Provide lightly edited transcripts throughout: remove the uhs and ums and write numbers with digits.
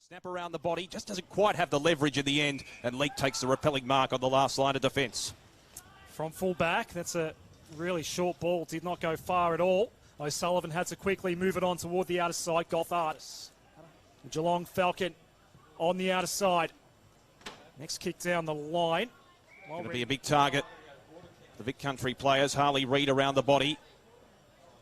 Snap around the body, just doesn't quite have the leverage in the end, and Leake takes the repelling mark on the last line of defence. From full back, that's a really short ball, did not go far at all. O'Sullivan had to quickly move it on toward the outer side. Gothard. Geelong Falcon on the outer side. Next kick down the line. Going to be a big target. The Vic Country players, Harley Reid around the body.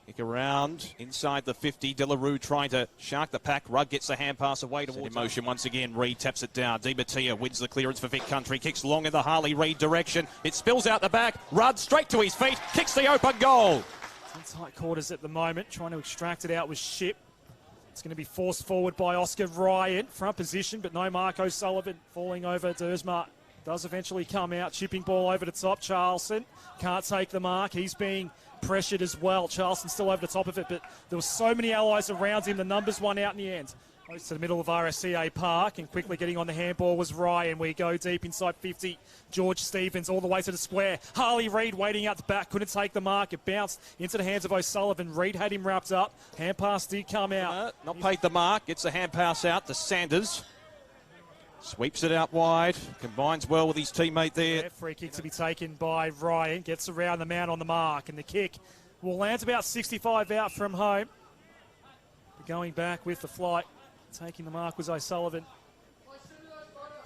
Kick around inside the 50. De La Rue trying to shark the pack. Rudd gets the hand pass away towards motion once again. Reid taps it down. Di Mattia wins the clearance for Vic Country. Kicks long in the Harley Reid direction. It spills out the back. Rudd straight to his feet. Kicks the open goal. It's in tight quarters at the moment. Trying to extract it out with Ship. It's going to be forced forward by Oscar Ryan. Front position, but no Mark O'Sullivan. Falling over Dersma. Does eventually come out. Chipping ball over the top. Charleston can't take the mark. He's being pressured as well. Charleston still over the top of it, but there were so many allies around him. The numbers won out in the end. Close to the middle of RSCA Park, and quickly getting on the handball was Ryan. We go deep inside 50. George Stevens all the way to the square. Harley Reid waiting out the back, couldn't take the mark. It bounced into the hands of O'Sullivan. Reid had him wrapped up. Hand pass did come out. Not paid the mark. Gets the hand pass out to Sanders. Sweeps it out wide. Combines well with his teammate there. Free kick to be taken by Ryan. Gets around the man on the mark. And the kick will land about 65 out from home. But going back with the flight. Taking the mark was O'Sullivan.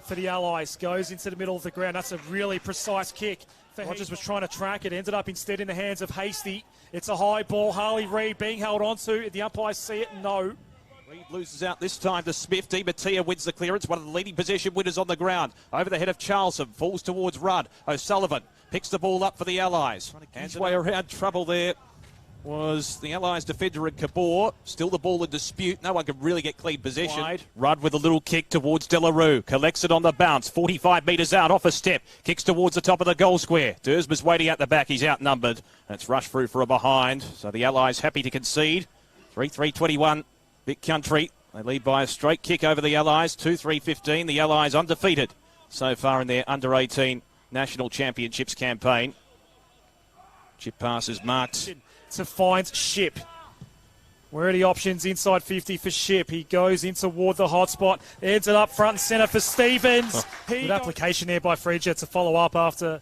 For the Allies. Goes into the middle of the ground. That's a really precise kick. Rogers was trying to track it. Ended up instead in the hands of Hasty. It's a high ball. Harley Reid being held onto. The umpires see it. No. Reid loses out this time to Smith. Di Mattia wins the clearance. One of the leading possession winners on the ground. Over the head of Charleston. Falls towards Rudd. O'Sullivan picks the ball up for the Allies. His way around trouble there was the Allies defender in Cabor. Still the ball in dispute. No one can really get clean possession. Wide. Rudd with a little kick towards De La Rue. Collects it on the bounce. 45 metres out off a step. Kicks towards the top of the goal square. Dersma's waiting out the back. He's outnumbered. And it's rushed through for a behind. So the Allies happy to concede. 3-3-21. Vic Country. They lead by a straight kick over the Allies. 2-3-15. The Allies undefeated so far in their under-18 National Championships campaign. Chip passes marked. To find Ship. Where are the options inside 50 for Ship? He goes in toward the hot spot. Ends it up front and centre for Stevens. Good application there by Frigga to follow up after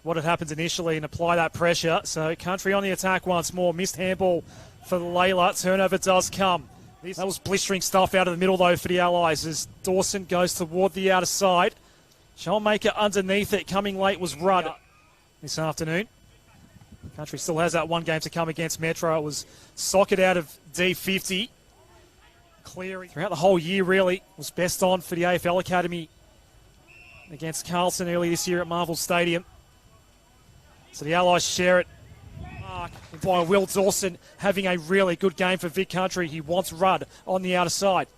what had happened initially and apply that pressure. So Country on the attack once more. Missed handball for Layla. Turnover does come. That was blistering stuff out of the middle though for the Allies as Dawson goes toward the outer side. Showmaker underneath it. Coming late was Rudd this afternoon. Country still has that one game to come against Metro. It was socket out of D50. Cleary throughout the whole year really was best on for the AFL Academy against Carlton early this year at Marvel Stadium. So the Allies share it. Mark by Will Dawson having a really good game for Vic Country. He wants Rudd on the outer side.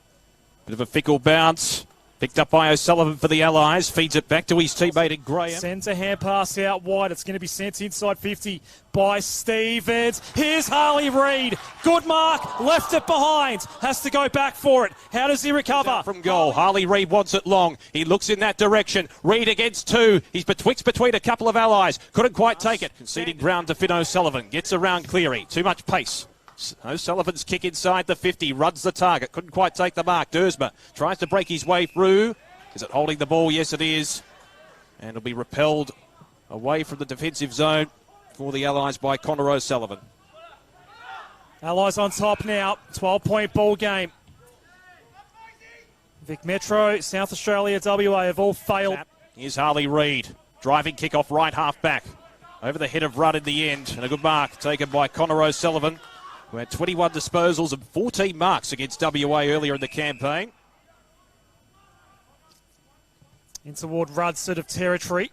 Bit of a fickle bounce. Picked up by O'Sullivan for the Allies. Feeds it back to his teammate in Graham. Sends a hand pass out wide. It's going to be sent inside 50 by Stevens. Here's Harley Reid. Good mark. Left it behind. Has to go back for it. How does he recover? From goal. Harley Reid wants it long. He looks in that direction. Reid against two. He's betwixt between a couple of Allies. Couldn't quite take it. Conceding ground to Finn O'Sullivan. Gets around Cleary. Too much pace. O'Sullivan's kick inside the 50. Rudd's the target. Couldn't quite take the mark. Dersma tries to break his way through. Is it holding the ball? Yes, it is. And it'll be repelled away from the defensive zone for the Allies by Connor O'Sullivan. Allies on top now. 12-point ball game. Vic Metro, South Australia, WA have all failed. Here's Harley Reid. Driving kick off right half back. Over the head of Rudd in the end. And a good mark taken by Connor O'Sullivan, who had 21 disposals and 14 marks against WA earlier in the campaign. In toward Rudd's sort of territory.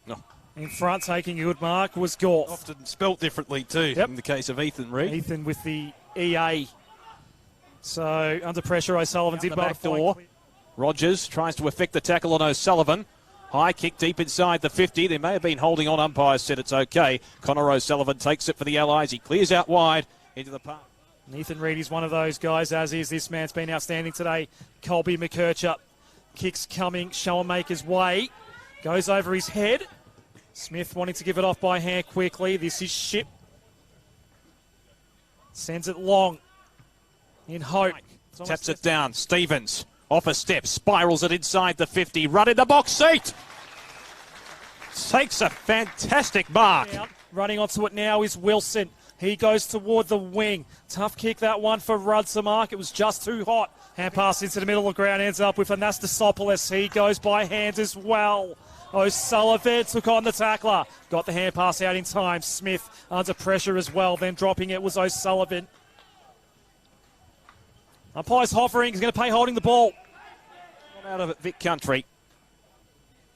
No. In front, taking a good mark, was Gorth. Often spelt differently too, in the case of Ethan Reid. Ethan with the EA. So, under pressure, O'Sullivan did back door. Rogers tries to effect the tackle on O'Sullivan. High kick deep inside the 50. They may have been holding on. Umpires said it's okay. Connor O'Sullivan takes it for the Allies. He clears out wide into the park. Ethan Reid is one of those guys, as is this man's been outstanding today. Colby McKercher. Kicks coming, Showmaker's way. Goes over his head. Smith wanting to give it off by hand quickly. This is Ship. Sends it long. In hope. Taps it down. Stevens off a step, spirals it inside the 50. Run in the box seat. Takes a fantastic mark. Running onto it now is Wilson. He goes toward the wing. Tough kick that one for Rudd to mark. It was just too hot. Hand pass into the middle of the ground. Ends up with Anastasopoulos. He goes by hand as well. O'Sullivan took on the tackler. Got the hand pass out in time. Smith under pressure as well. Then dropping it was O'Sullivan. Umpire's hovering. He's going to pay holding the ball. Out of it, Vic Country.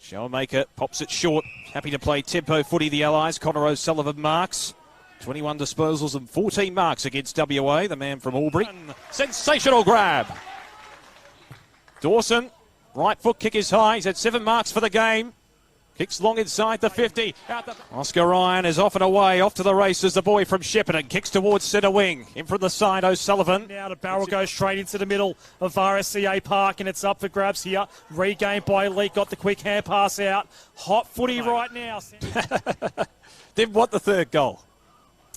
Shellmaker pops it short. Happy to play tempo footy, the Allies. Connor O'Sullivan marks. 21 disposals and 14 marks against WA, the man from Albury. Sensational grab. Dawson, right foot kick is high. He's had 7 marks for the game. Kicks long inside the 50. Oscar Ryan is off and away, off to the races. The boy from Shepparton kicks towards centre wing. In from the side, O'Sullivan. Now the barrel goes straight into the middle of RSCA Park, and it's up for grabs here. Regained by Leake, got the quick hand pass out. Hot footy right now. Didn't want the third goal.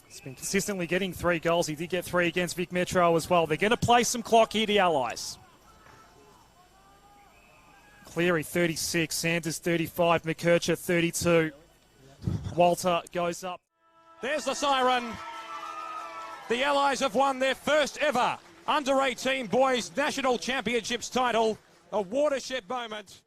He's been consistently getting 3 goals. He did get 3 against Vic Metro as well. They're going to play some clock here, the Allies. Cleary 36, Sanders 35, McKercher 32. Walter goes up. There's the siren. The Allies have won their first ever under-18 boys national championships title. A watershed moment.